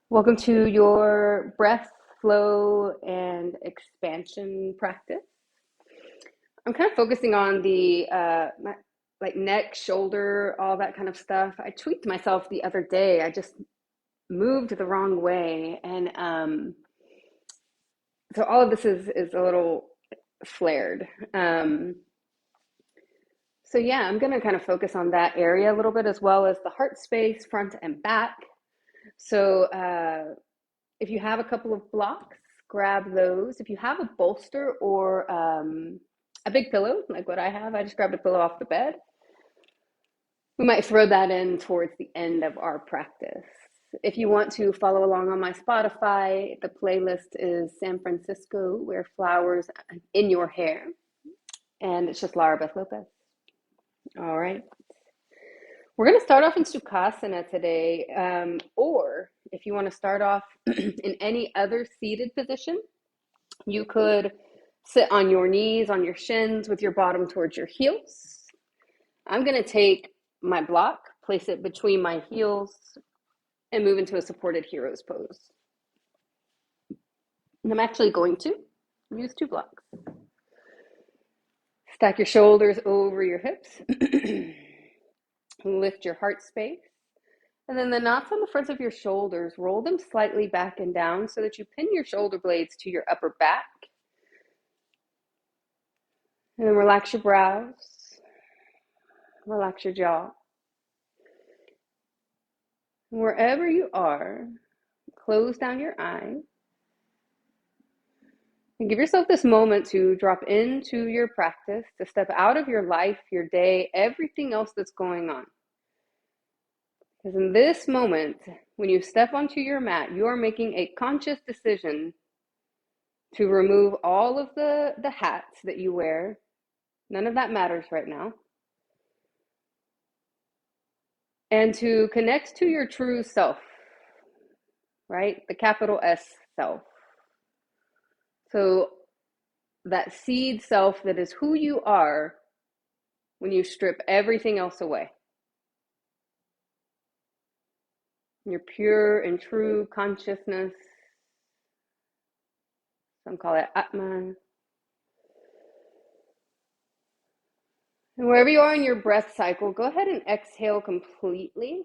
Welcome to your breath, flow, and expansion practice. I'm kind of focusing on the like neck, shoulder, all that kind of stuff. I tweaked myself the other day. I just moved the wrong way, and so all of this is a little flared. So yeah, I'm going to kind of focus on that area a little bit as well as the heart space, front and back. So if you have a couple of blocks, grab those. If you have a bolster or a big pillow, like what I have, I just grabbed a pillow off the bed. We might throw that in towards the end of our practice. If you want to follow along on my Spotify, the playlist is San Francisco, Where Flowers in Your Hair. And it's just Lara Beth Lopez. All right. We're going to start off in Sukhasana today, or if you want to start off in any other seated position, you could sit on your knees, on your shins, with your bottom towards your heels. I'm going to take my block, place it between my heels, and move into a supported hero's pose. And I'm actually going to use two blocks. Stack your shoulders over your hips. Lift your heart space. And then the knots on the fronts of your shoulders, roll them slightly back and down so that you pin your shoulder blades to your upper back. And then relax your brows. Relax your jaw. And wherever you are, close down your eyes. And give yourself this moment to drop into your practice, to step out of your life, your day, everything else that's going on. Because in this moment, when you step onto your mat, you are making a conscious decision to remove all of the hats that you wear. None of that matters right now. And to connect to your true self, right? The capital S self. So that seed self that is who you are when you strip everything else away. Your pure and true consciousness. Some call it Atman. And wherever you are in your breath cycle, go ahead and exhale completely.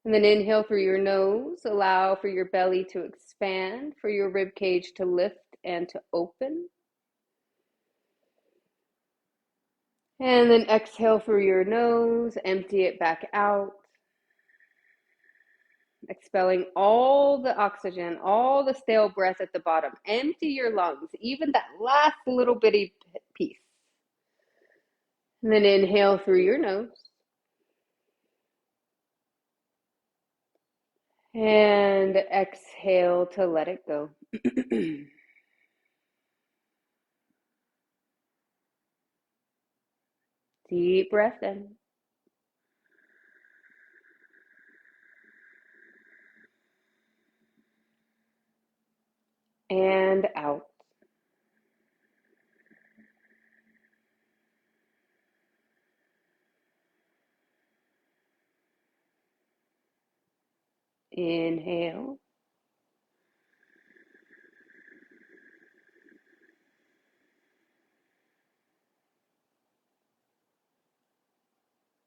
And then inhale through your nose. Allow for your belly to expand, for your rib cage to lift and to open. And then exhale through your nose, empty it back out. Expelling all the oxygen, all the stale breath at the bottom. Empty your lungs, even that last little bitty piece. And then inhale through your nose. And exhale to let it go. Deep breath in. And out. Inhale.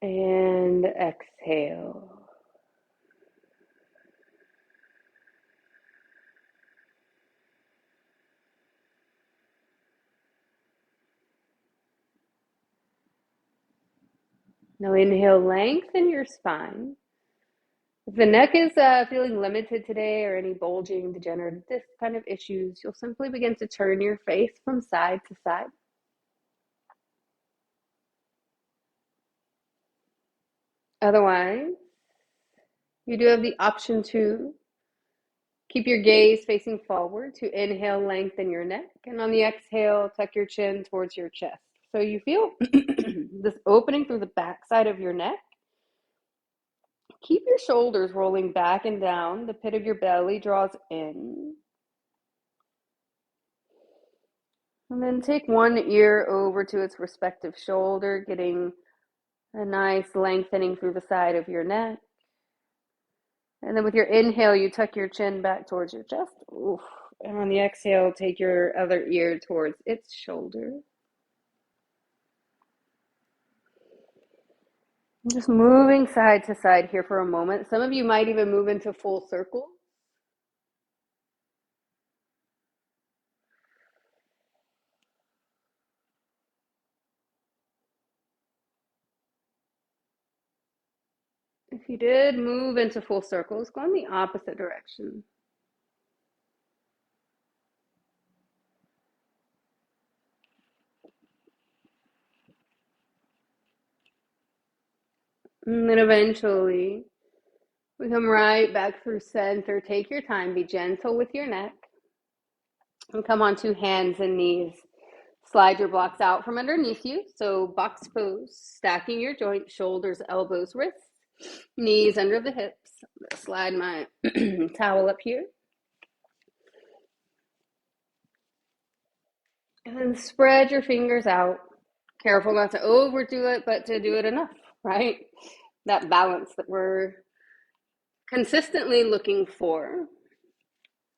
And exhale. Now inhale, lengthen your spine. If the neck is feeling limited today or any bulging, degenerative disc kind of issues, you'll simply begin to turn your face from side to side. Otherwise, you do have the option to keep your gaze facing forward, to inhale, lengthen your neck, and on the exhale, tuck your chin towards your chest. So you feel this opening through the backside of your neck. Keep your shoulders rolling back and down. The pit of your belly draws in. And then take one ear over to its respective shoulder, getting a nice lengthening through the side of your neck. And then with your inhale, you tuck your chin back towards your chest. Oof. And on the exhale, take your other ear towards its shoulder. Just moving side to side here for a moment. Some of you might even move into full circle. If you did move into full circles, go in the opposite direction. And then eventually, we come right back through center. Take your time. Be gentle with your neck. And come onto hands and knees. Slide your blocks out from underneath you. So box pose, stacking your joints, shoulders, elbows, wrists, knees under the hips. Slide my towel up here. And then spread your fingers out. Careful not to overdo it, but to do it enough, right? That balance that we're consistently looking for.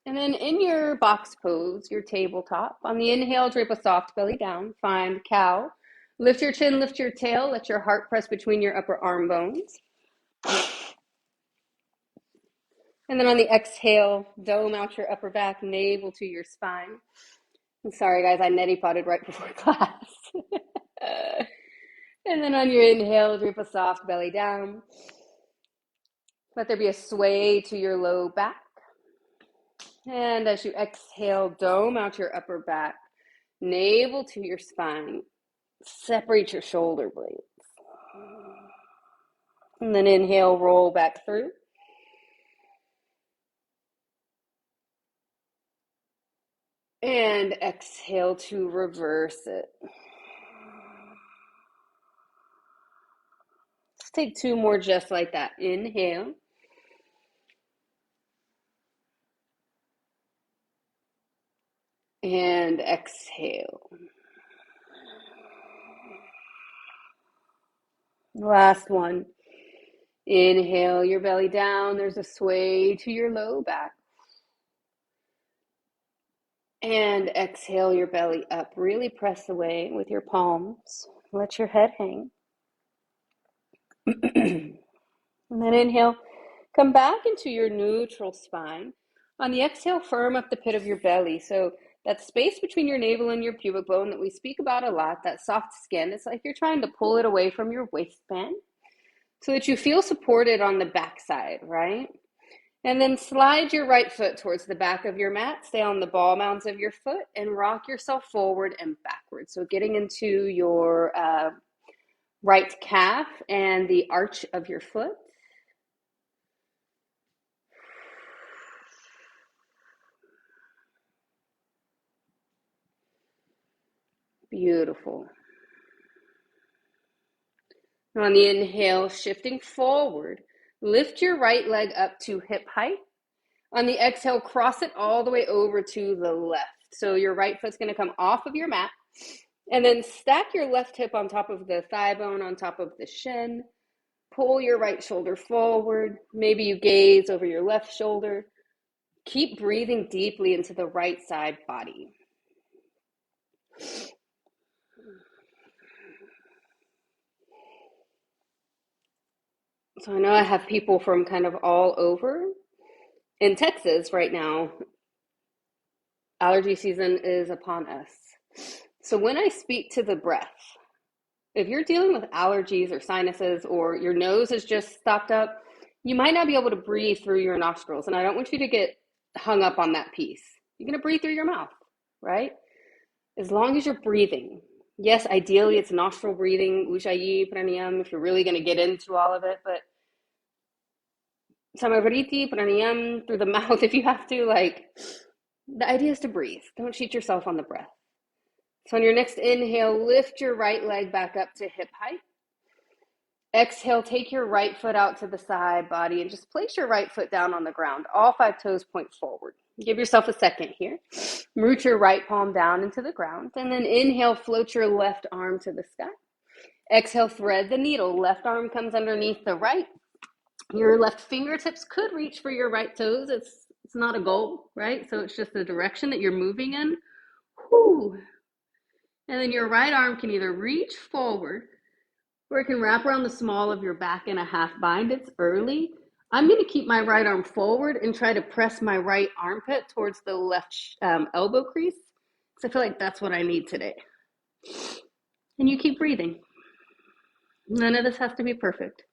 And then in your box pose, your tabletop, on the inhale, drape a soft belly down, find cow. Lift your chin, lift your tail, let your heart press between your upper arm bones. And then on the exhale, dome out your upper back, navel to your spine. I'm sorry, guys, I neti potted right before class. And then on your inhale, drape a soft belly down. Let there be a sway to your low back. And as you exhale, dome out your upper back, navel to your spine. Separate your shoulder blades. And then inhale, roll back through. And exhale to reverse it. Let's take two more just like that. Inhale. And exhale. Last one. Inhale your belly down. There's a sway to your low back. And exhale your belly up. Really press away with your palms. Let your head hang. And then inhale. Come back into your neutral spine. On the exhale, firm up the pit of your belly. So that space between your navel and your pubic bone that we speak about a lot, that soft skin, it's like you're trying to pull it away from your waistband so that you feel supported on the backside, right? And then slide your right foot towards the back of your mat. Stay on the ball mounds of your foot and rock yourself forward and backward. So getting into your right calf and the arch of your foot. Beautiful. On the inhale, shifting forward, lift your right leg up to hip height. On the exhale, cross it all the way over to the left. So your right foot's going to come off of your mat. And then stack your left hip on top of the thigh bone, on top of the shin. Pull your right shoulder forward. Maybe you gaze over your left shoulder. Keep breathing deeply into the right side body. So I know I have people from kind of all over. In Texas right now, allergy season is upon us. So when I speak to the breath, if you're dealing with allergies or sinuses or your nose is just stopped up, you might not be able to breathe through your nostrils. And I don't want you to get hung up on that piece. You're going to breathe through your mouth, right? As long as you're breathing. Yes, ideally it's nostril breathing, ujjayi, pranayam, if you're really going to get into all of it, but samavriti, pranayam, through the mouth if you have to, like, the idea is to breathe. Don't cheat yourself on the breath. So on your next inhale, lift your right leg back up to hip height. Exhale, take your right foot out to the side body and just place your right foot down on the ground. All 5 toes point forward. Give yourself a second here. Root your right palm down into the ground. And then inhale, float your left arm to the sky. Exhale, thread the needle. Left arm comes underneath the right. Your left fingertips could reach for your right toes. It's not a goal, right? So it's just the direction that you're moving in. Whew. And then your right arm can either reach forward or it can wrap around the small of your back in a half bind. It's early. I'm going to keep my right arm forward and try to press my right armpit towards the left elbow crease, because I feel like that's what I need today. And you keep breathing. None of this has to be perfect.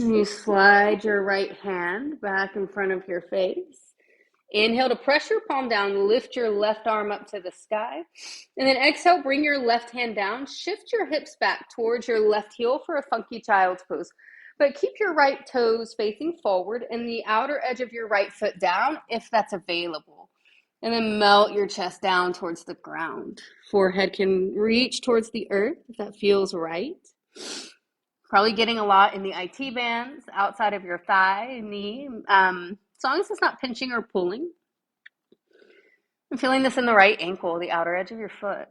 And you slide your right hand back in front of your face. Inhale to press your palm down, lift your left arm up to the sky. And then exhale, bring your left hand down, shift your hips back towards your left heel for a funky child's pose. But keep your right toes facing forward and the outer edge of your right foot down if that's available. And then melt your chest down towards the ground. Forehead can reach towards the earth if that feels right. Probably getting a lot in the IT bands outside of your thigh, knee, as long as it's not pinching or pulling. I'm feeling this in the right ankle, the outer edge of your foot.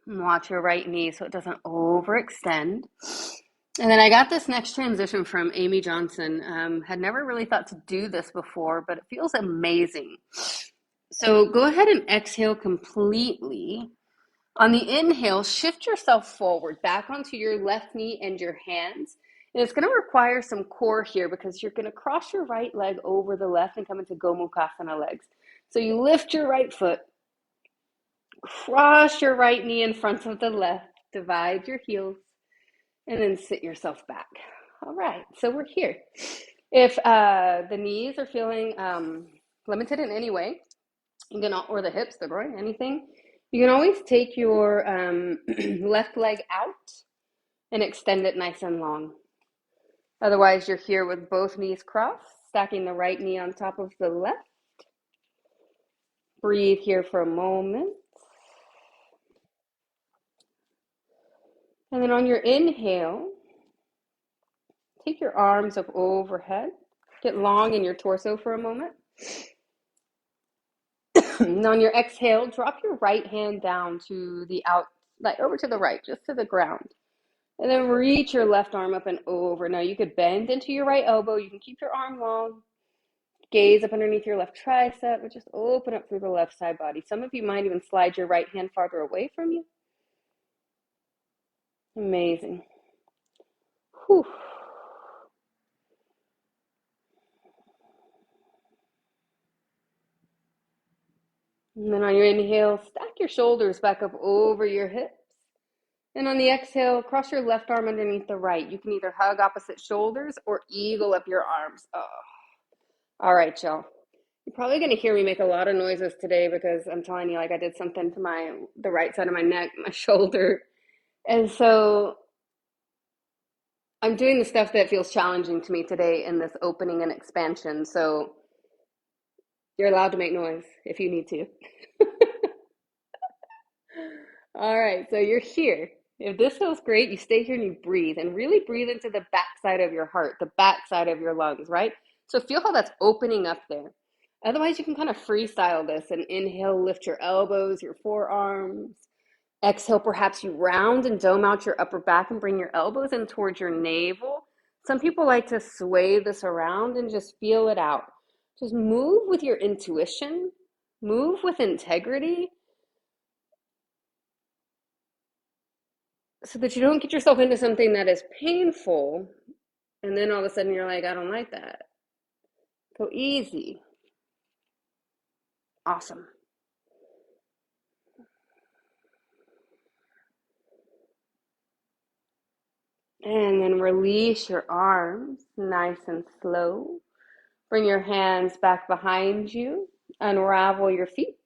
And watch your right knee so it doesn't overextend. And then I got this next transition from Amy Johnson. Had never really thought to do this before, but it feels amazing. So go ahead and exhale completely. On the inhale, shift yourself forward, back onto your left knee and your hands. And it's going to require some core here because you're going to cross your right leg over the left and come into Gomukhasana legs. So you lift your right foot, cross your right knee in front of the left, divide your heels, and then sit yourself back. All right, so we're here. If the knees are feeling limited in any way, you can, or the hips, the groin, anything, you can always take your left leg out and extend it nice and long. Otherwise, you're here with both knees crossed, stacking the right knee on top of the left. Breathe here for a moment. And then on your inhale, take your arms up overhead. Get long in your torso for a moment. And on your exhale, drop your right hand down to the out, like over to the right, just to the ground. And then reach your left arm up and over. Now you could bend into your right elbow. You can keep your arm long. Gaze up underneath your left tricep, but just open up through the left side body. Some of you might even slide your right hand farther away from you. Amazing. Whew. And then on your inhale, stack your shoulders back up over your hips. And on the exhale, cross your left arm underneath the right. You can either hug opposite shoulders or eagle up your arms. Oh. All right, y'all. You're probably going to hear me make a lot of noises today because I'm telling you, like I did something to the right side of my neck, my shoulder. And so I'm doing the stuff that feels challenging to me today in this opening and expansion. So you're allowed to make noise if you need to. All right, so you're here. If this feels great, you stay here and you breathe and really breathe into the back side of your heart, the back side of your lungs, right? So feel how that's opening up there. Otherwise, you can kind of freestyle this and inhale, lift your elbows, your forearms. Exhale, perhaps you round and dome out your upper back and bring your elbows in towards your navel. Some people like to sway this around and just feel it out. Just move with your intuition, move with integrity, so that you don't get yourself into something that is painful and then all of a sudden you're like, I don't like that. Go easy. Awesome. And then release your arms nice and slow. Bring your hands back behind you. Unravel your feet.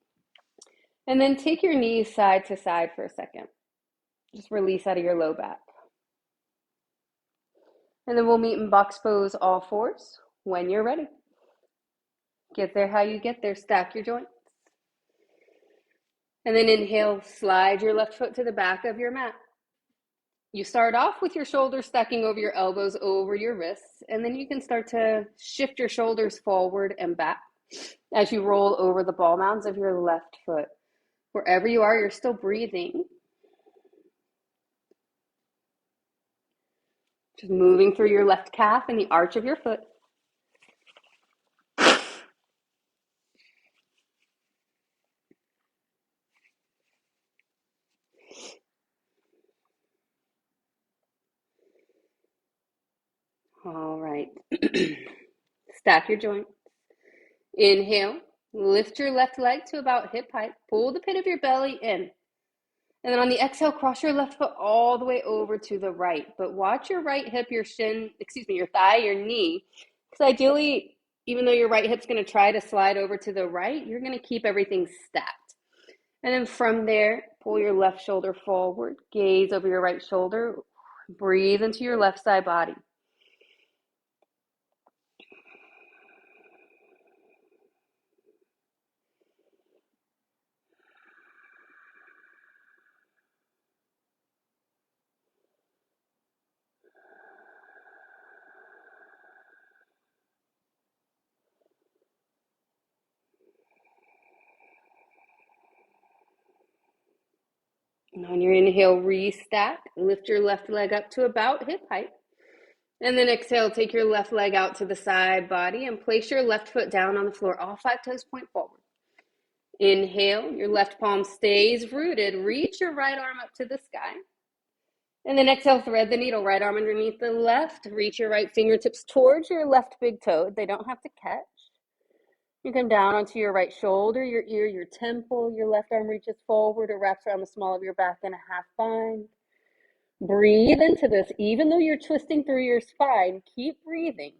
And then take your knees side to side for a second. Just release out of your low back. And then we'll meet in box pose, all fours. when you're ready. Get there how you get there. Stack your joints. And then inhale, slide your left foot to the back of your mat. You start off with your shoulders stacking over your elbows, over your wrists, and then you can start to shift your shoulders forward and back as you roll over the ball mounds of your left foot. Wherever you are, you're still breathing. Just moving through your left calf and the arch of your foot. All right. Stack your joints. Inhale. Lift your left leg to about hip height. Pull the pit of your belly in. And then on the exhale, cross your left foot all the way over to the right. But watch your right hip, your thigh, your knee. Because ideally, even though your right hip's going to try to slide over to the right, you're going to keep everything stacked. And then from there, pull your left shoulder forward. Gaze over your right shoulder. Breathe into your left side body. And on your inhale, restack. Lift your left leg up to about hip height. And then exhale, take your left leg out to the side body and place your left foot down on the floor. All 5 toes point forward. Inhale, your left palm stays rooted. Reach your right arm up to the sky. And then exhale, thread the needle. Right arm underneath the left. Reach your right fingertips towards your left big toe. They don't have to catch. You come down onto your right shoulder, your ear, your temple. Your left arm reaches forward or wraps around the small of your back in a half bind. Breathe into this. Even though you're twisting through your spine, keep breathing.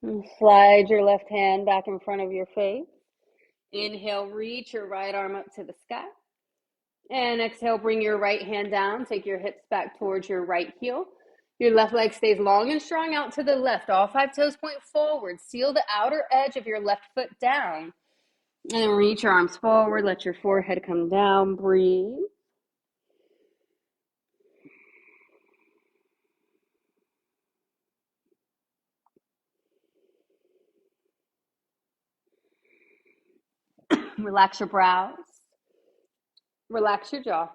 And slide your left hand back in front of your face. Inhale, reach your right arm up to the sky. And exhale, bring your right hand down. Take your hips back towards your right heel. Your left leg stays long and strong out to the left. All 5 toes point forward. Seal the outer edge of your left foot down. And then reach your arms forward. Let your forehead come down. Breathe. Relax your brows. Relax your jaw.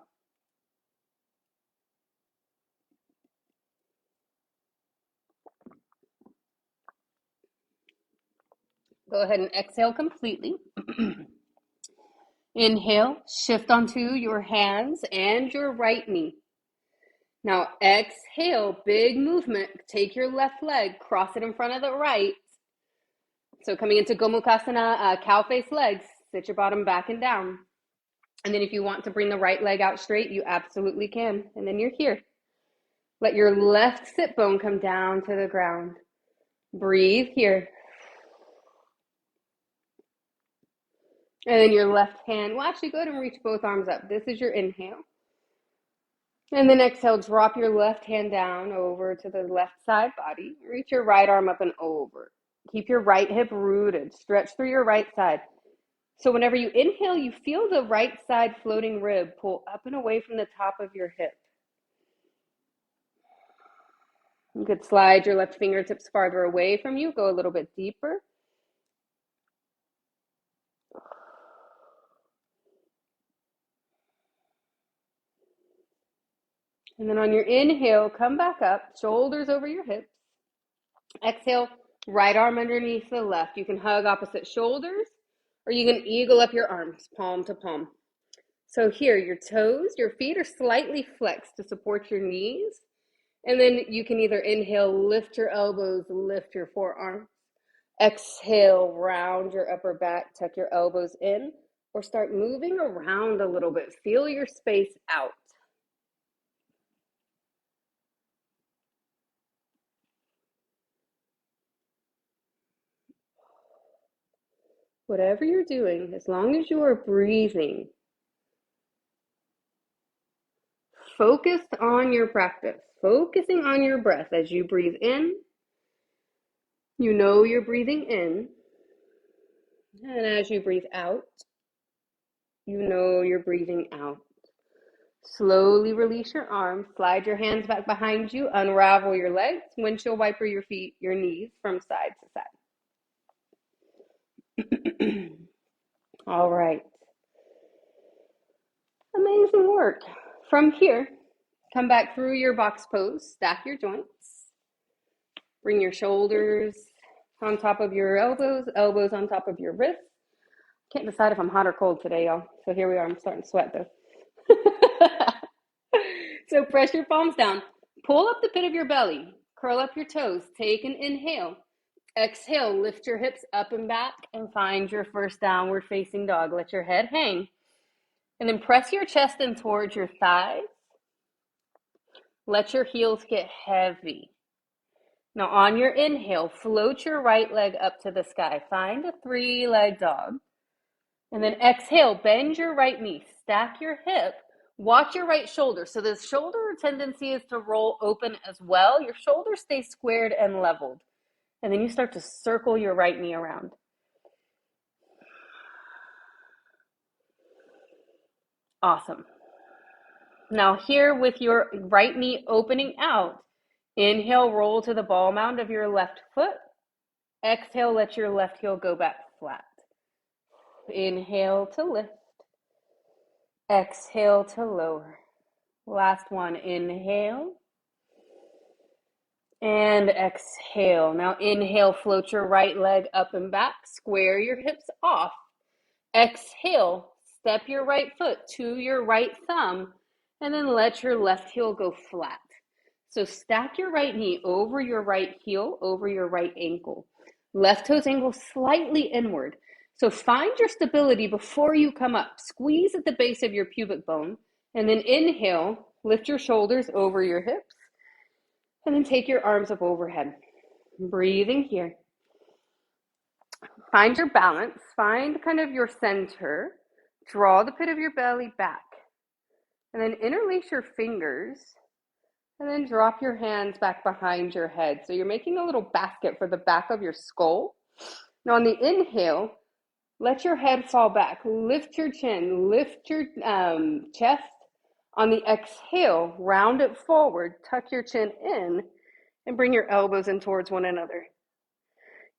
Go ahead and exhale completely. Inhale, shift onto your hands and your right knee. Now exhale, big movement. Take your left leg, cross it in front of the right. So coming into Gomukhasana, cow face legs, sit your bottom back and down. And then if you want to bring the right leg out straight, you absolutely can. And then you're here. Let your left sit bone come down to the ground. Breathe here. And then your left hand, well, actually go ahead and reach both arms up. This is your inhale. And then exhale, drop your left hand down over to the left side body. Reach your right arm up and over. Keep your right hip rooted. Stretch through your right side. So whenever you inhale, you feel the right side floating rib pull up and away from the top of your hip. You could slide your left fingertips farther away from you. Go a little bit deeper. And then on your inhale, come back up, shoulders over your hips. Exhale, right arm underneath the left. You can hug opposite shoulders, or you can eagle up your arms, palm to palm. So here, your toes, your feet are slightly flexed to support your knees. And then you can either inhale, lift your elbows, lift your forearms. Exhale, round your upper back, tuck your elbows in, or start moving around a little bit. Feel your space out. Whatever you're doing, as long as you are breathing, focus on your practice, focusing on your breath as you breathe in. You know you're breathing in, and as you breathe out, you know you're breathing out. Slowly release your arms, slide your hands back behind you, unravel your legs, windshield wiper your feet, your knees from side to side. All right. Amazing work. From here, come back through your box pose, stack your joints, bring your shoulders on top of your elbows, elbows on top of your wrists. Can't decide if I'm hot or cold today, y'all. So here we are. I'm starting to sweat though. So press your palms down. Pull up the pit of your belly. Curl up your toes. Take an inhale. Exhale. Lift your hips up and back and find your first downward facing dog. Let your head hang. And then press your chest in towards your thighs. Let your heels get heavy. Now on your inhale, float your right leg up to the sky. Find a 3-leg dog. And then exhale, bend your right knee. Stack your hip. Watch your right shoulder. So the shoulder tendency is to roll open as well. Your shoulder stays squared and leveled. And then you start to circle your right knee around. Awesome. Now here with your right knee opening out, inhale, roll to the ball mound of your left foot. Exhale, let your left heel go back flat. Inhale to lift. Exhale to lower. Last one, inhale. And exhale. Now inhale, float your right leg up and back. Square your hips off. Exhale, step your right foot to your right thumb, and then let your left heel go flat. So stack your right knee over your right heel, over your right ankle. Left toes angle slightly inward. So find your stability before you come up. Squeeze at the base of your pubic bone, and then inhale, lift your shoulders over your hips, and then take your arms up overhead. Breathing here. Find your balance. Find kind of your center. Draw the pit of your belly back. And then interlace your fingers. And then drop your hands back behind your head. So you're making a little basket for the back of your skull. Now on the inhale, let your head fall back. Lift your chin. Lift your chest. On the exhale, round it forward. Tuck your chin in. And bring your elbows in towards one another.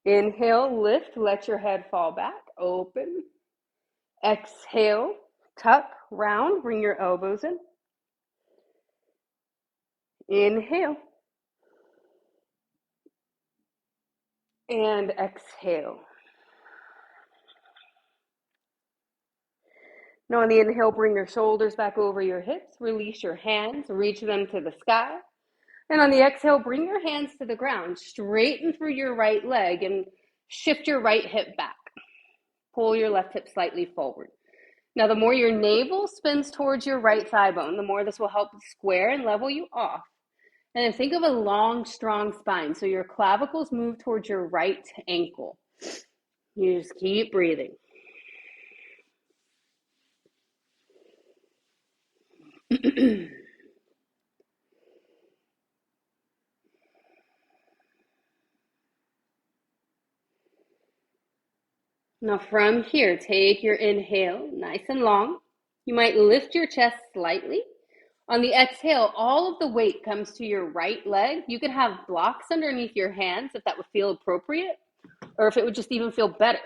Inhale, lift, let your head fall back, open. Exhale, tuck, round, bring your elbows in. Inhale. And exhale. Now on the inhale, bring your shoulders back over your hips, release your hands, reach them to the sky. And on the exhale, bring your hands to the ground, straighten through your right leg and shift your right hip back. Pull your left hip slightly forward. Now, the more your navel spins towards your right thigh bone, the more this will help square and level you off. And then think of a long, strong spine. So your clavicles move towards your right ankle. You just keep breathing. Now from here, take your inhale, nice and long. You might lift your chest slightly. On the exhale, all of the weight comes to your right leg. You can have blocks underneath your hands if that would feel appropriate, or if it would just even feel better.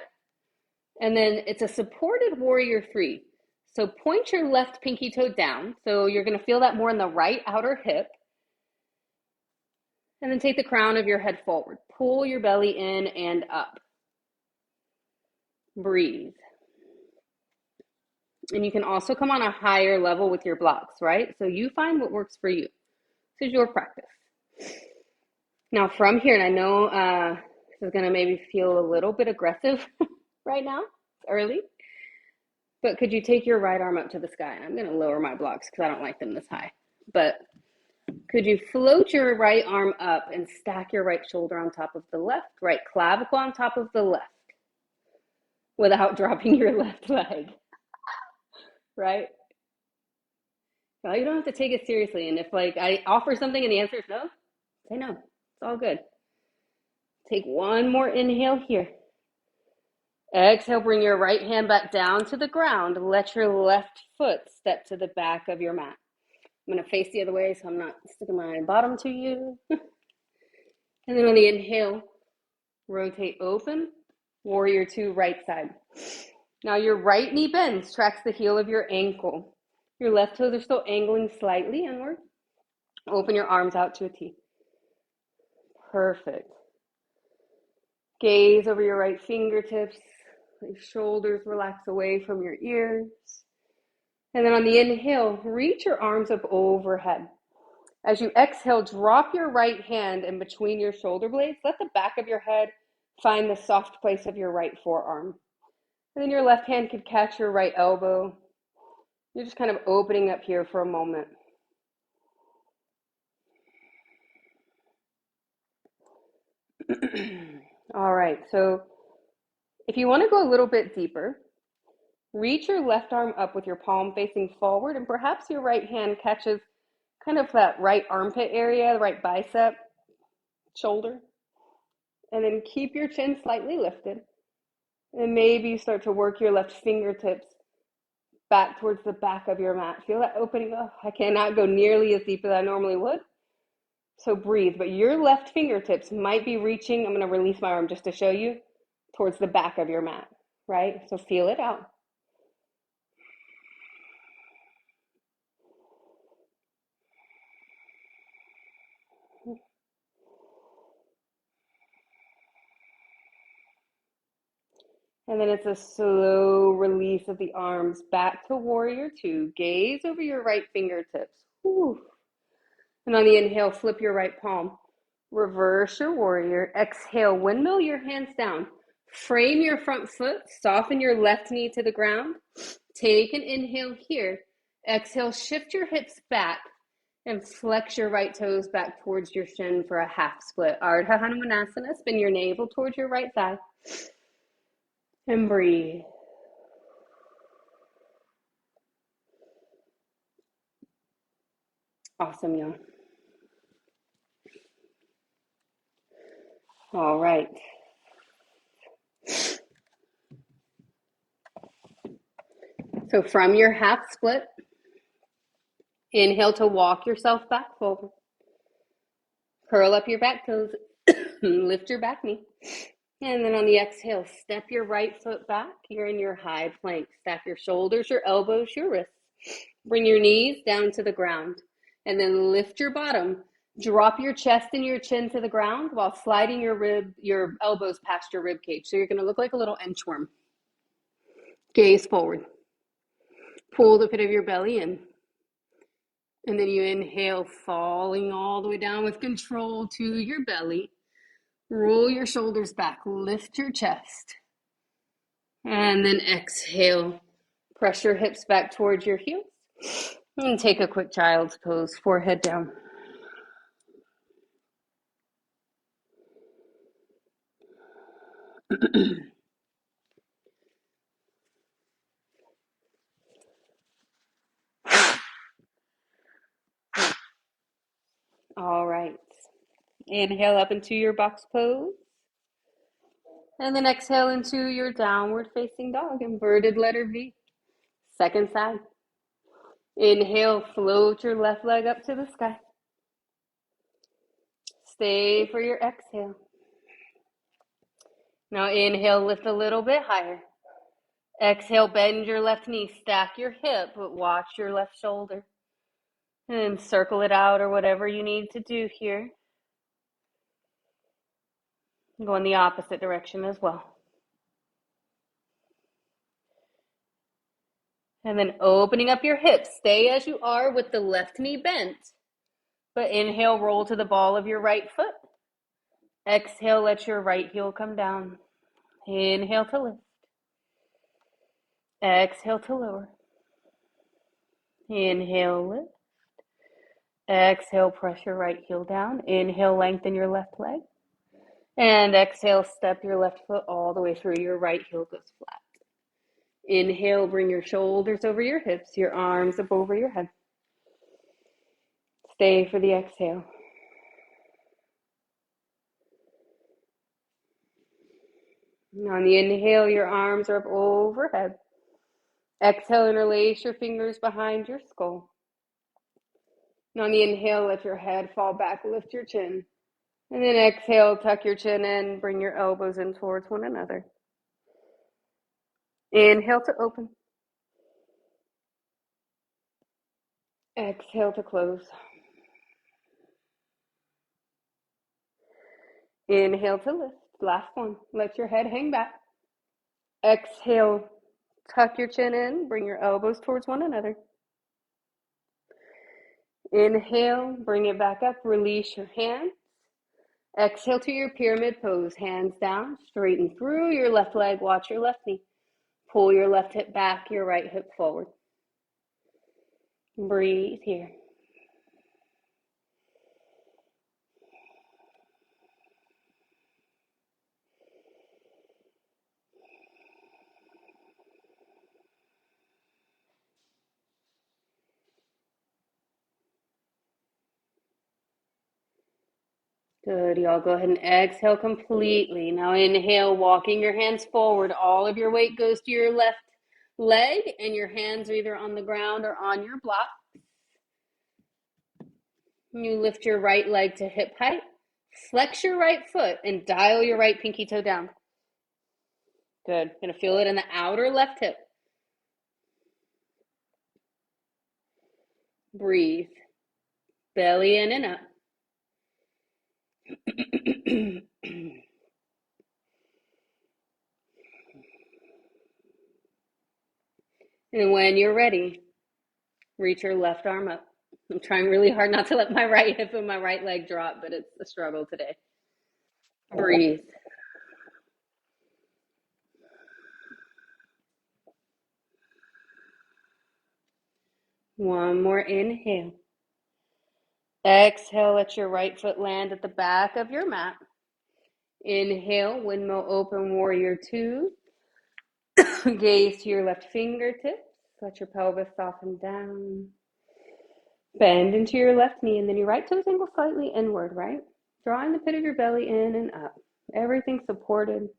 And then it's a supported warrior 3. So point your left pinky toe down. So you're going to feel that more in the right outer hip. And then take the crown of your head forward. Pull your belly in and up. Breathe. And you can also come on a higher level with your blocks, right? So you find what works for you. This is your practice. Now from here, and I know this is going to maybe feel a little bit aggressive right now, it's early, but could you take your right arm up to the sky? I'm going to lower my blocks because I don't like them this high. But could you float your right arm up and stack your right shoulder on top of the left, right clavicle on top of the left without dropping your left leg, right? Well, you don't have to take it seriously. And if like I offer something and the answer is no, say no. It's all good. Take one more inhale here. Exhale, bring your right hand back down to the ground. Let your left foot step to the back of your mat. I'm going to face the other way so I'm not sticking my bottom to you. And then on the inhale, rotate open, warrior two, right side. Now your right knee bends, tracks the heel of your ankle. Your left toes are still angling slightly inward. Open your arms out to a T. Perfect. Gaze over your right fingertips. Let your shoulders relax away from your ears. And then on the inhale, reach your arms up overhead. As you exhale, drop your right hand in between your shoulder blades. Let the back of your head find the soft place of your right forearm. And then your left hand could catch your right elbow. You're just kind of opening up here for a moment. All right, so if you want to go a little bit deeper, reach your left arm up with your palm facing forward, and perhaps your right hand catches kind of that right armpit area, the right bicep, shoulder. And then keep your chin slightly lifted. And maybe you start to work your left fingertips back towards the back of your mat. Feel that opening up. I cannot go nearly as deep as I normally would. So breathe, but your left fingertips might be reaching, I'm going to release my arm just to show you, towards the back of your mat, right? So feel it out. And then it's a slow release of the arms back to warrior two. Gaze over your right fingertips. Whew. And on the inhale, flip your right palm. Reverse your warrior. Exhale, windmill your hands down. Frame your front foot. Soften your left knee to the ground. Take an inhale here. Exhale, shift your hips back and flex your right toes back towards your shin for a half split. Ardha Hanumanasana. Spin your navel towards your right thigh. And breathe. Awesome, y'all. All right. So from your half split, inhale to walk yourself back forward. Curl up your back toes, lift your back knee. And then on the exhale, step your right foot back. You're in your high plank. Stack your shoulders, your elbows, your wrists. Bring your knees down to the ground. And then lift your bottom. Drop your chest and your chin to the ground while sliding your elbows past your rib cage. So you're going to look like a little inchworm. Gaze forward. Pull the pit of your belly in. And then you inhale, falling all the way down with control to your belly. Roll your shoulders back, lift your chest. And then exhale, press your hips back towards your heels. And take a quick child's pose, forehead down. All right. Inhale up into your box pose. And then exhale into your downward facing dog, inverted letter V. Second side. Inhale, float your left leg up to the sky. Stay for your exhale. Now inhale, lift a little bit higher. Exhale, bend your left knee, stack your hip, but watch your left shoulder. And circle it out or whatever you need to do here. Go in the opposite direction as well. And then opening up your hips. Stay as you are with the left knee bent. But inhale, roll to the ball of your right foot. Exhale, let your right heel come down. Inhale to lift. Exhale to lower. Inhale, lift. Exhale, press your right heel down. Inhale, lengthen your left leg. And exhale, step your left foot all the way through. Your right heel goes flat. Inhale, bring your shoulders over your hips, your arms up over your head. Stay for the exhale. And on the inhale, your arms are up overhead. Exhale, interlace your fingers behind your skull. And on the inhale, let your head fall back, lift your chin. And then exhale, tuck your chin in, bring your elbows in towards one another. Inhale to open. Exhale to close. Inhale to lift. Last one. Let your head hang back. Exhale, tuck your chin in, bring your elbows towards one another. Inhale, bring it back up, release your hands. Exhale to your pyramid pose, hands down, straighten through your left leg, watch your left knee. Pull your left hip back, your right hip forward. Breathe here. Good, y'all. Go ahead and exhale completely. Now inhale, walking your hands forward. All of your weight goes to your left leg, and your hands are either on the ground or on your block. You lift your right leg to hip height. Flex your right foot and dial your right pinky toe down. Good. Gonna feel it in the outer left hip. Breathe. Belly in and up. And when you're ready, reach your left arm up. I'm trying really hard not to let my right hip and my right leg drop, but it's a struggle today. Breathe. One more inhale. Exhale, let your right foot land at the back of your mat. Inhale, windmill open, warrior two. Gaze to your left fingertips. Let your pelvis soften down. Bend into your left knee, and then your right toes angle slightly inward, right? Drawing the pit of your belly in and up. Everything supported.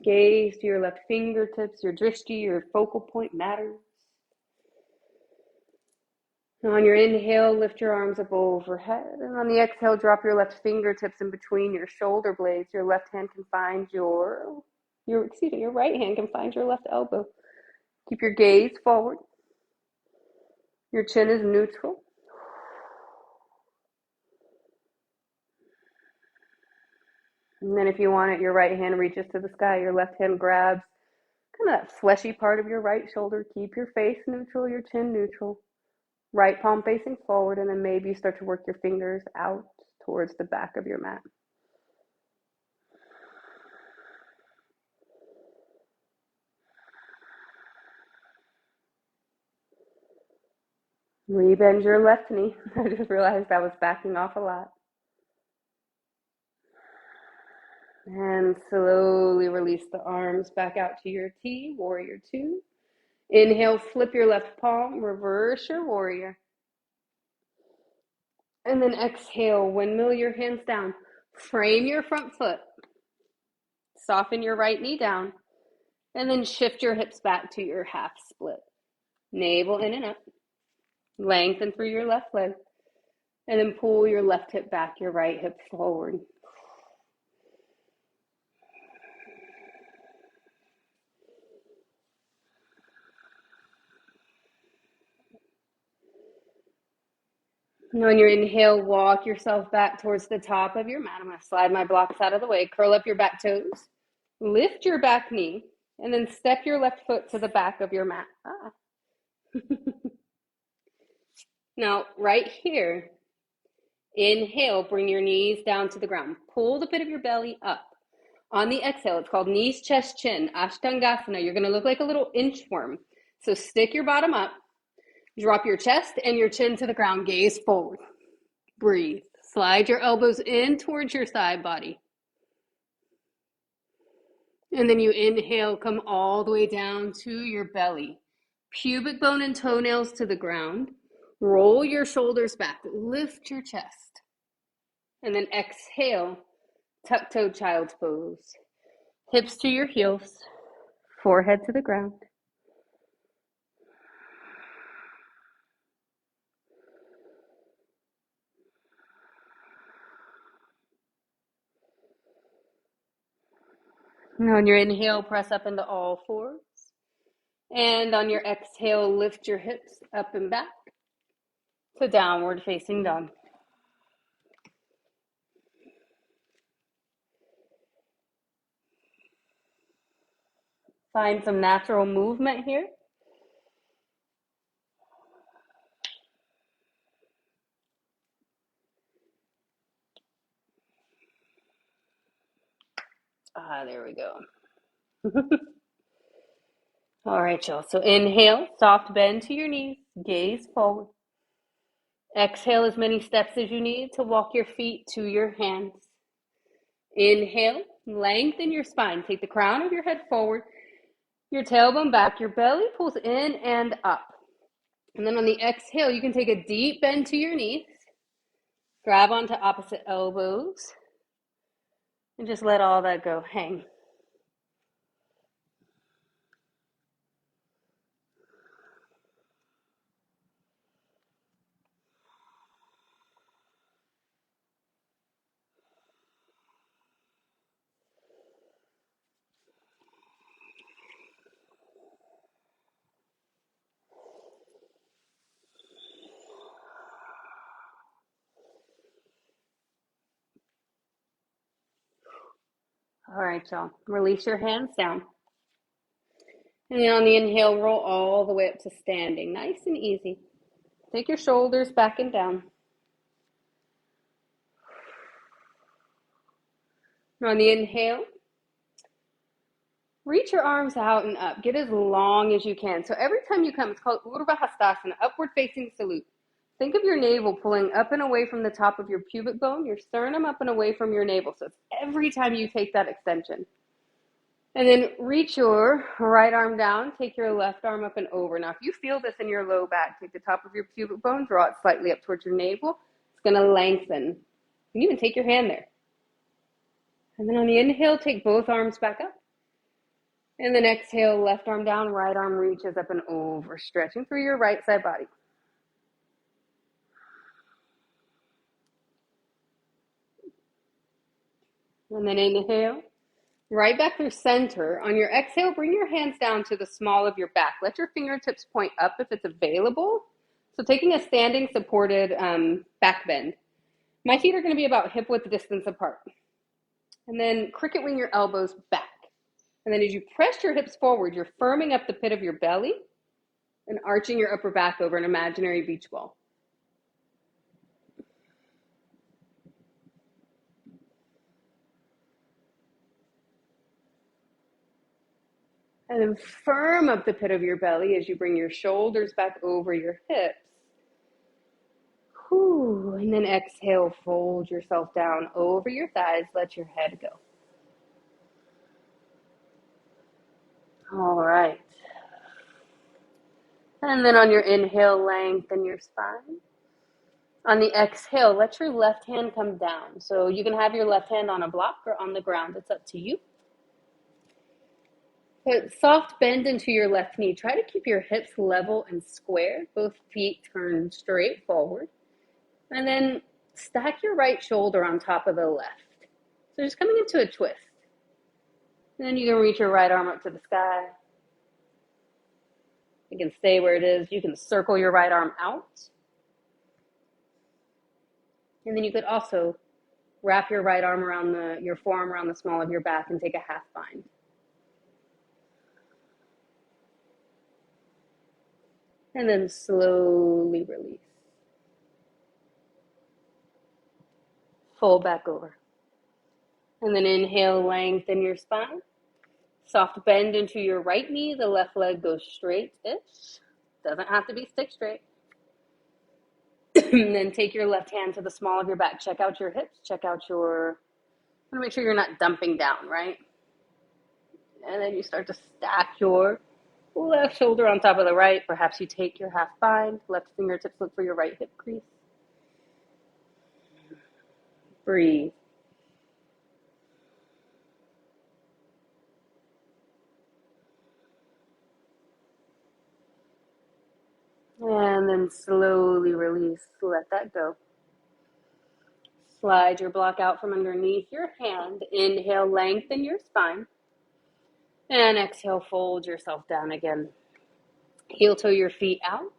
Gaze to your left fingertips. Your drishti, your focal point matters. And on your inhale, lift your arms up overhead. And on the exhale, drop your left fingertips in between your shoulder blades. Your left hand can find your right hand can find your left elbow. Keep your gaze forward. Your chin is neutral. And then if you want it, your right hand reaches to the sky. Your left hand grabs kind of that fleshy part of your right shoulder. Keep your face neutral, your chin neutral. Right palm facing forward, and then maybe you start to work your fingers out towards the back of your mat. Rebend your left knee. I just realized I was backing off a lot. And slowly release the arms back out to your T, warrior two. Inhale, flip your left palm, reverse your warrior. And then exhale, windmill your hands down. Frame your front foot. Soften your right knee down. And then shift your hips back to your half split. Navel in and up. Lengthen through your left leg. And then pull your left hip back, your right hip forward. And on your inhale, walk yourself back towards the top of your mat. I'm going to slide my blocks out of the way. Curl up your back toes. Lift your back knee. And then step your left foot to the back of your mat. Now, right here, inhale, bring your knees down to the ground. Pull the pit of your belly up. On the exhale, it's called knees, chest, chin, Ashtangasana. You're going to look like a little inchworm. So stick your bottom up, drop your chest and your chin to the ground, gaze forward. Breathe. Slide your elbows in towards your side body. And then you inhale, come all the way down to your belly. Pubic bone and toenails to the ground. Roll your shoulders back. Lift your chest. And then exhale, tuck-toed child's pose. Hips to your heels. Forehead to the ground. And on your inhale, press up into all fours. And on your exhale, lift your hips up and back to downward facing dog. Find some natural movement here. There we go. All right, y'all. So inhale, soft bend to your knees, gaze forward. Exhale as many steps as you need to walk your feet to your hands. Inhale, lengthen your spine. Take the crown of your head forward, your tailbone back, your belly pulls in and up. And then on the exhale, you can take a deep bend to your knees, grab onto opposite elbows, and just let all that go. Hang. All right, y'all. Release your hands down. And then on the inhale, roll all the way up to standing. Nice and easy. Take your shoulders back and down. And on the inhale, reach your arms out and up. Get as long as you can. So every time you come, it's called Urdhva Hastasana, upward facing salute. Think of your navel pulling up and away from the top of your pubic bone, your sternum up and away from your navel. So it's every time you take that extension. And then reach your right arm down, take your left arm up and over. Now, if you feel this in your low back, take the top of your pubic bone, draw it slightly up towards your navel. It's going to lengthen. You can even take your hand there. And then on the inhale, take both arms back up. And then exhale, left arm down, right arm reaches up and over, stretching through your right side body. And then inhale. Right back through center. On your exhale, bring your hands down to the small of your back. Let your fingertips point up if it's available. So taking a standing supported back bend. My feet are going to be about hip width distance apart. And then cricket wing your elbows back. And then as you press your hips forward, you're firming up the pit of your belly and arching your upper back over an imaginary beach ball. And then firm up the pit of your belly as you bring your shoulders back over your hips. Whew. And then exhale, fold yourself down over your thighs, let your head go. All right. And then on your inhale, lengthen your spine. On the exhale, let your left hand come down. So you can have your left hand on a block or on the ground. It's up to you. But soft bend into your left knee. Try to keep your hips level and square. Both feet turn straight forward. And then stack your right shoulder on top of the left. So just coming into a twist. And then you can reach your right arm up to the sky. You can stay where it is. You can circle your right arm out. And then you could also wrap your right arm around your forearm around the small of your back and take a half bind. And then slowly release. Fold back over. And then inhale, lengthen your spine. Soft bend into your right knee. The left leg goes straight-ish. Doesn't have to be stick straight. And then take your left hand to the small of your back. Check out your hips. Check out your... I want to make sure you're not dumping down, right? And then you start to stack your left shoulder on top of the right. Perhaps you take your half bind. Left fingertips look for your right hip crease. Breathe. And then slowly release. Let that go. Slide your block out from underneath your hand. Inhale, lengthen your spine. And exhale, fold yourself down again. Heel toe your feet out.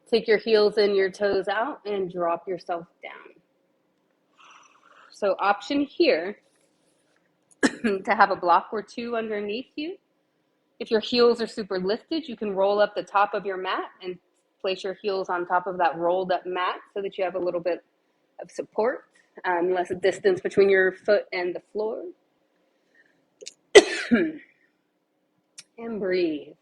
Take your heels in, your toes out, and drop yourself down. So option here to have a block or two underneath you. If your heels are super lifted, you can roll up the top of your mat and place your heels on top of that rolled up mat so that you have a little bit of support, less distance between your foot and the floor. And breathe.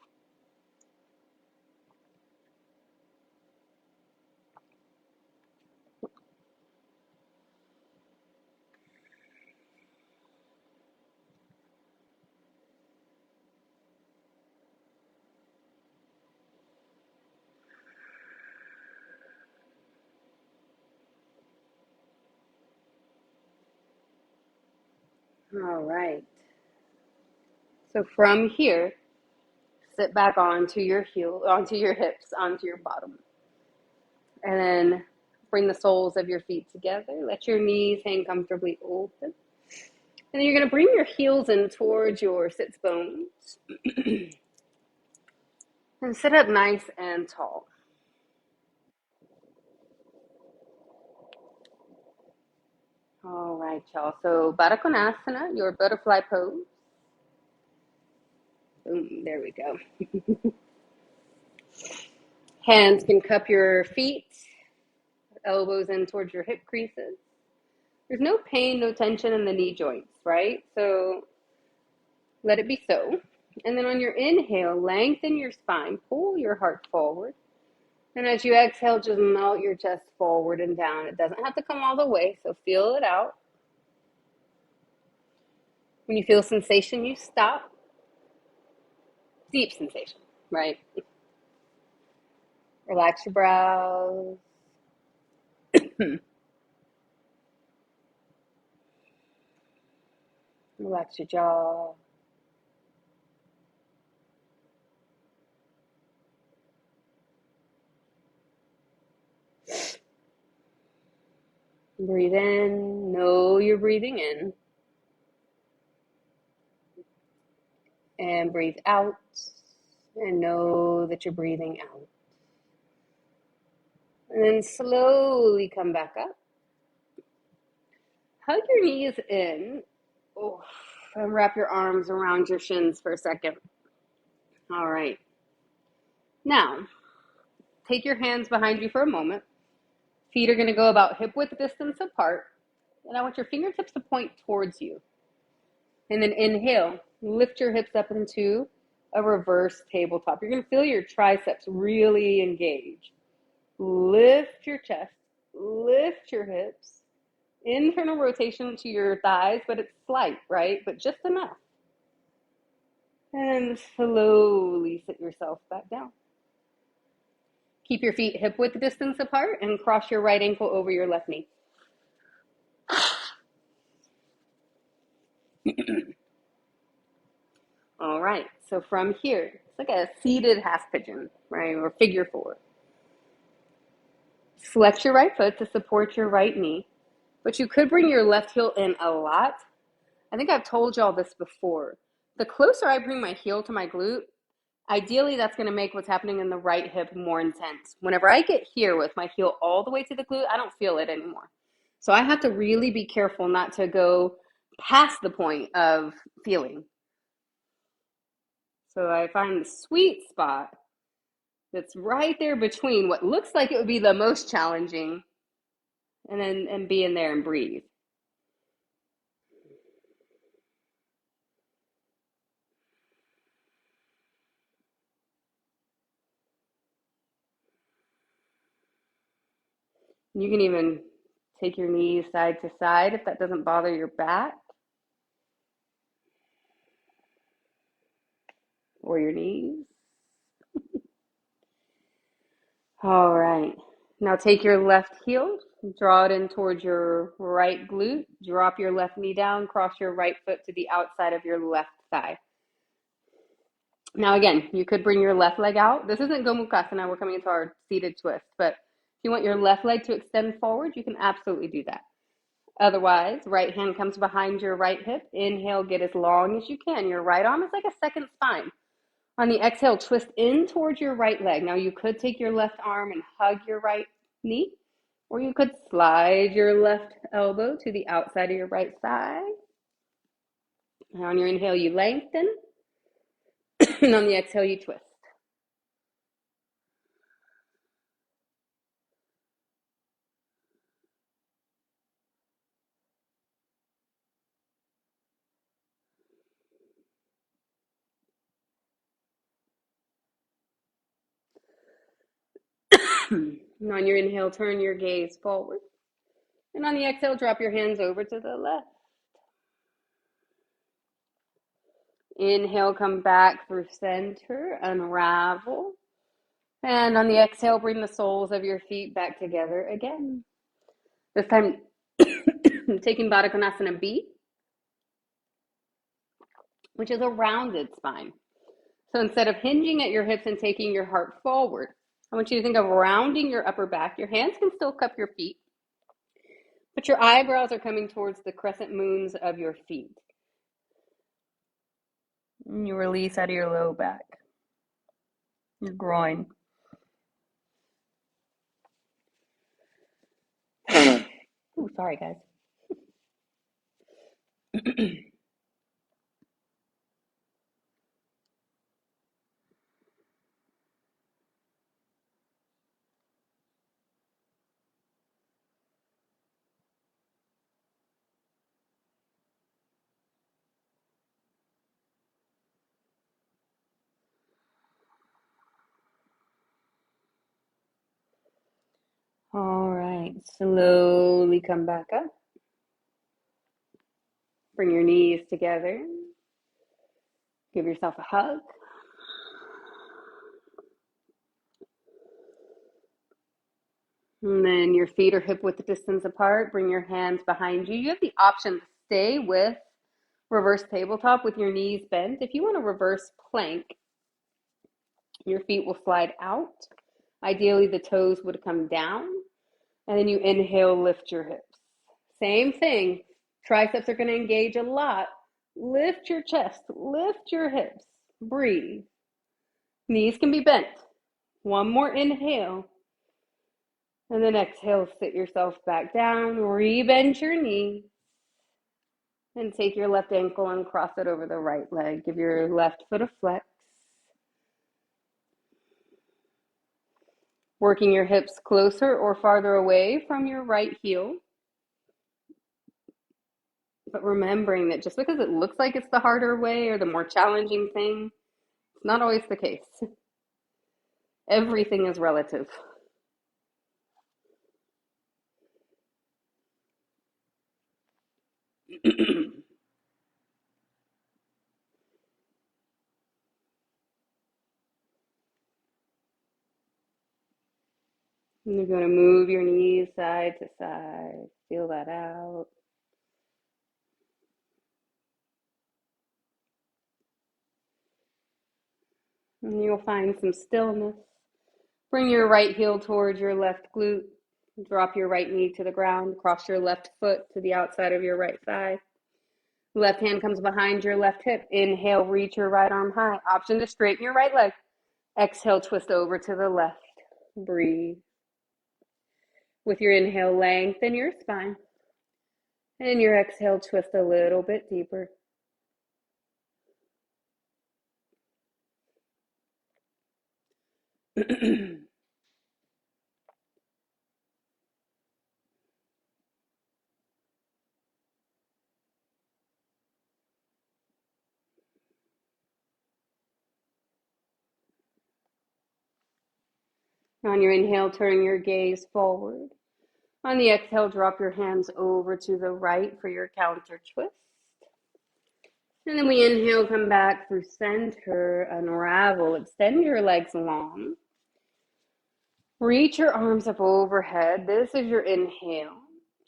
All right. So from here, sit back onto your onto your hips, onto your bottom. And then bring the soles of your feet together. Let your knees hang comfortably open. And then you're going to bring your heels in towards your sits bones. And sit up nice and tall. All right, y'all. So Baddha Konasana, your butterfly pose. Boom, there we go. Hands can cup your feet, elbows in towards your hip creases. There's no pain, no tension in the knee joints, right? So let it be so. And then on your inhale, lengthen your spine, pull your heart forward. And as you exhale, just melt your chest forward and down. It doesn't have to come all the way, so feel it out. When you feel sensation, you stop. Deep sensation, right? Relax your brows. Relax your jaw. Breathe in. Know you're breathing in. And breathe out. And know that you're breathing out. And then slowly come back up. Hug your knees in. Oh, and wrap your arms around your shins for a second. All right. Now, take your hands behind you for a moment. Feet are going to go about hip width distance apart. And I want your fingertips to point towards you. And then inhale. Lift your hips up into a reverse tabletop. You're going to feel your triceps really engage. Lift your chest. Lift your hips. Internal rotation to your thighs, but it's slight, right? But just enough. And slowly sit yourself back down. Keep your feet hip width distance apart and cross your right ankle over your left knee. All right, so from here, it's like a seated half pigeon, right, or figure four. Flex your right foot to support your right knee, but you could bring your left heel in a lot. I think I've told y'all this before. The closer I bring my heel to my glute, ideally that's going to make what's happening in the right hip more intense. Whenever I get here with my heel all the way to the glute, I don't feel it anymore. So I have to really be careful not to go past the point of feeling. So I find the sweet spot that's right there between what looks like it would be the most challenging and be in there and breathe. You can even take your knees side to side if that doesn't bother your back or your knees. All right. Now take your left heel, draw it in towards your right glute, drop your left knee down, cross your right foot to the outside of your left thigh. Now again, you could bring your left leg out. This isn't Gomukhasana, we're coming into our seated twist, but if you want your left leg to extend forward, you can absolutely do that. Otherwise, right hand comes behind your right hip. Inhale, get as long as you can. Your right arm is like a second spine. On the exhale, twist in towards your right leg. Now you could take your left arm and hug your right knee, or you could slide your left elbow to the outside of your right thigh. Now on your inhale, you lengthen, and on the exhale, you twist. And on your inhale, turn your gaze forward. And on the exhale, drop your hands over to the left. Inhale, come back through center, unravel. And on the exhale, bring the soles of your feet back together again. This time, taking Baddha Konasana B, which is a rounded spine. So instead of hinging at your hips and taking your heart forward, I want you to think of rounding your upper back. Your hands can still cup your feet, but your eyebrows are coming towards the crescent moons of your feet. And you release out of your low back, your groin. Ooh, sorry, guys. All right, slowly come back up. Bring your knees together. Give yourself a hug. And then your feet are hip width distance apart. Bring your hands behind you. You have the option to stay with reverse tabletop with your knees bent. If you want to reverse plank, your feet will slide out. Ideally, the toes would come down. And then you inhale, lift your hips. Same thing. Triceps are going to engage a lot. Lift your chest, lift your hips. Breathe. Knees can be bent. One more inhale. And then exhale, sit yourself back down, re-bend your knee, and take your left ankle and cross it over the right leg. Give your left foot a flex. Working your hips closer or farther away from your right heel. But remembering that just because it looks like it's the harder way or the more challenging thing, it's not always the case. Everything is relative. And you're going to move your knees side to side. Feel that out. And you'll find some stillness. Bring your right heel towards your left glute. Drop your right knee to the ground. Cross your left foot to the outside of your right thigh. Left hand comes behind your left hip. Inhale, reach your right arm high. Option to straighten your right leg. Exhale, twist over to the left. Breathe. With your inhale, lengthen your spine. And your exhale, twist a little bit deeper. On your inhale, turn your gaze forward. On the exhale, drop your hands over to the right for your counter twist. And then we inhale, come back through center, unravel, extend your legs long. Reach your arms up overhead. This is your inhale.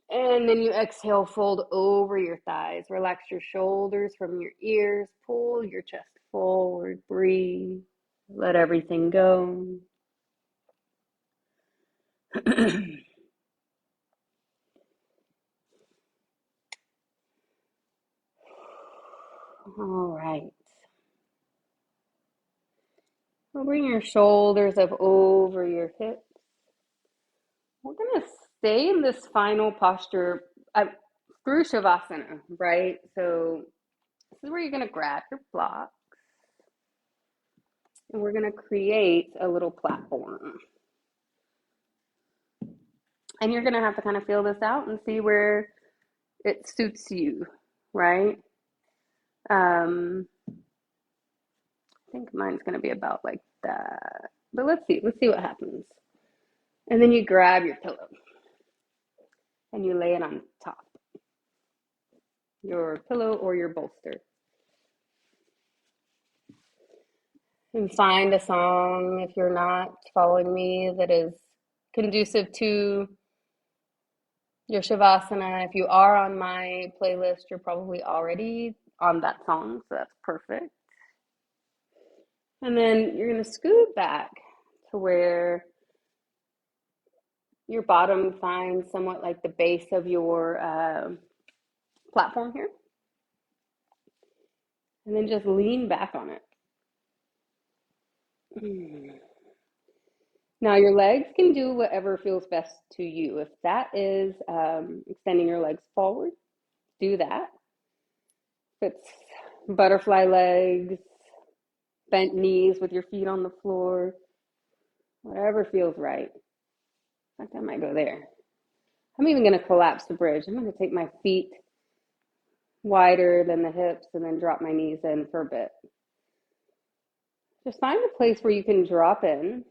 And then you exhale, fold over your thighs. Relax your shoulders from your ears. Pull your chest forward. Breathe. Let everything go. All right. We'll bring your shoulders up over your hips. We're going to stay in this final posture through Shavasana, right? So this is where you're going to grab your block and we're going to create a little platform. And you're going to have to kind of feel this out and see where it suits you, right? I think mine's going to be about like that. But let's see what happens. And then you grab your pillow and you lay it on top. Your pillow or your bolster. And find a song, if you're not following me, that is conducive to your Shavasana. If you are on my playlist, you're probably already on that song, so that's perfect. And then you're going to scoot back to where your bottom finds somewhat like the base of your platform here. And then just lean back on it. Now your legs can do whatever feels best to you. If that is extending your legs forward, do that. If it's butterfly legs, bent knees with your feet on the floor, whatever feels right. In fact, I might go there. I'm even going to collapse the bridge. I'm going to take my feet wider than the hips and then drop my knees in for a bit. Just find a place where you can drop in.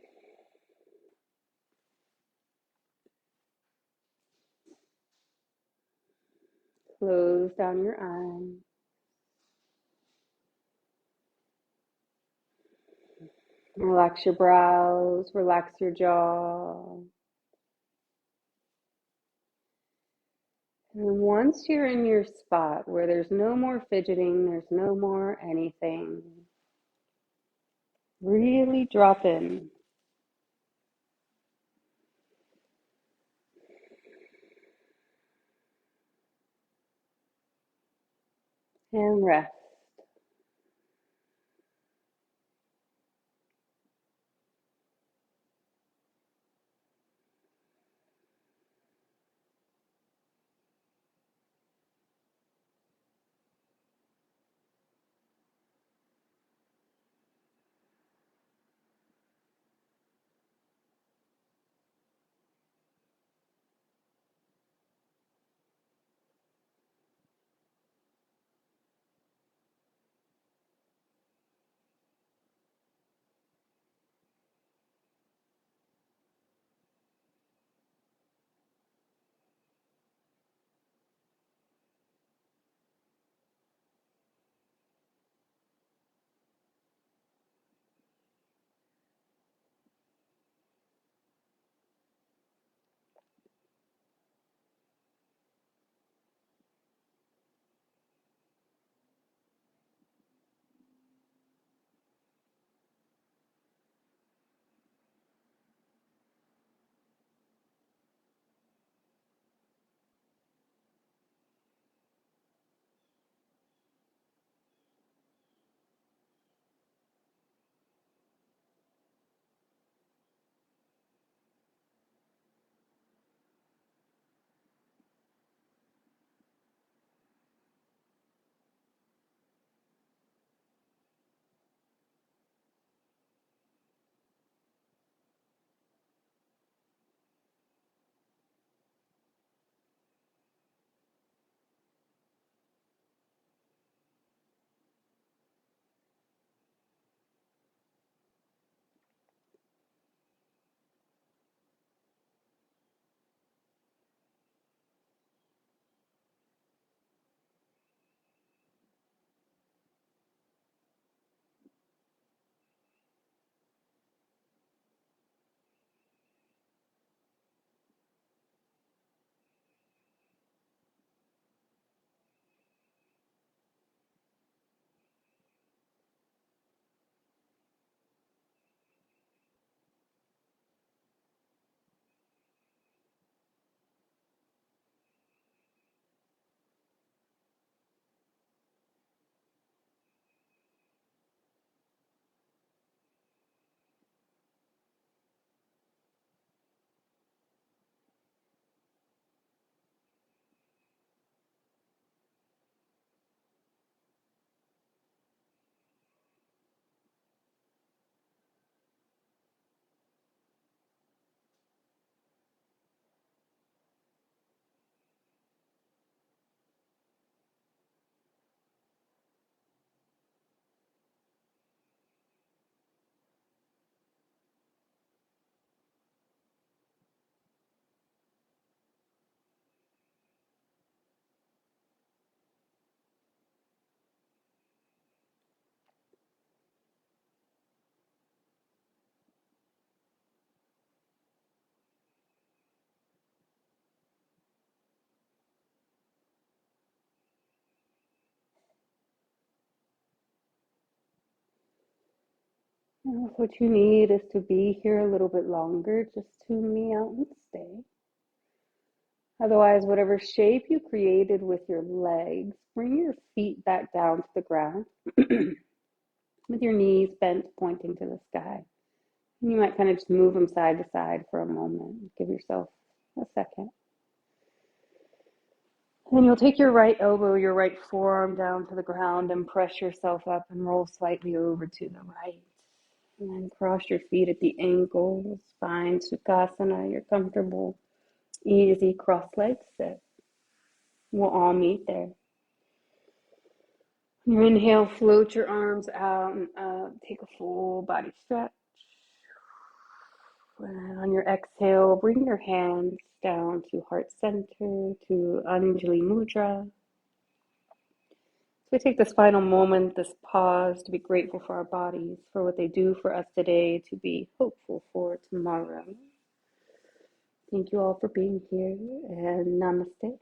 Close down your eyes. Relax your brows, relax your jaw. And once you're in your spot where there's no more fidgeting, there's no more anything, really drop in. And rest. What you need is to be here a little bit longer. Just tune me out and stay. Otherwise, whatever shape you created with your legs, bring your feet back down to the ground with your knees bent, pointing to the sky. And you might kind of just move them side to side for a moment. Give yourself a second. And then you'll take your right elbow, your right forearm down to the ground and press yourself up and roll slightly over to the right. And then cross your feet at the ankles, spine, Sukhasana, your comfortable, easy cross-legged sit. We'll all meet there. Your inhale, float your arms out and up. Take a full body stretch. And on your exhale, bring your hands down to heart center, to Anjali Mudra. So we take this final moment, this pause, to be grateful for our bodies, for what they do for us today, to be hopeful for tomorrow. Thank you all for being here, and namaste.